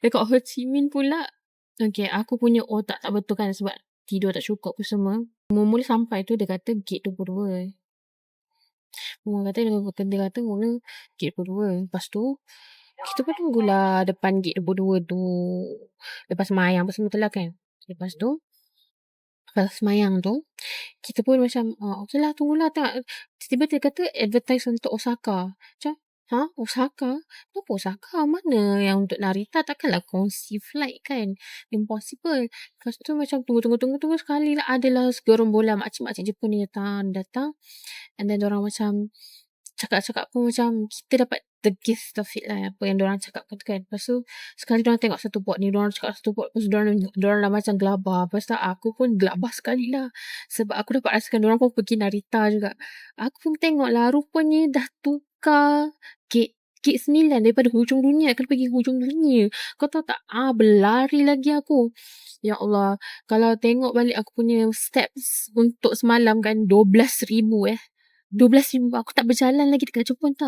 Dekat Ho Chi Minh pula, okay, aku punya otak tak betul kan sebab tidur tak cukup apa semua. Mula-mula sampai tu dia kata gate 22. Dia kata mula gate 22. Lepas tu, kita pun tunggulah depan gate 22 tu. Lepas semayang apa semua tu lah kan. Lepas tu, lepas semayang tu, kita pun macam, okay lah, tunggulah. Tiba-tiba dia kata advertise untuk Osaka. Macam, Osaka? Kenapa Osaka? Mana yang untuk Narita? Takkanlah kongsi flight kan? Impossible. Lepas tu macam tunggu sekali lah. Adalah segerombolan makcik-makcik Jepun ni datang. And then diorang macam cakap-cakap pun macam kita dapat the gist of it lah, apa yang diorang cakap tu kan. Lepas tu sekali diorang tengok satu bot ni, diorang cakap satu bot, lepas tu diorang dah macam gelabah. Lepas tu aku pun gelabah sekali lah sebab aku dapat rasakan diorang pun pergi Narita juga. Aku pun tengok lah, rupanya dah tukar gate 9 daripada hujung dunia akan pergi hujung dunia. Kau tahu tak, berlari lagi aku. Ya Allah, kalau tengok balik aku punya steps untuk semalam kan, 12,000 12,000. Aku tak berjalan lagi dekat Jepun tau.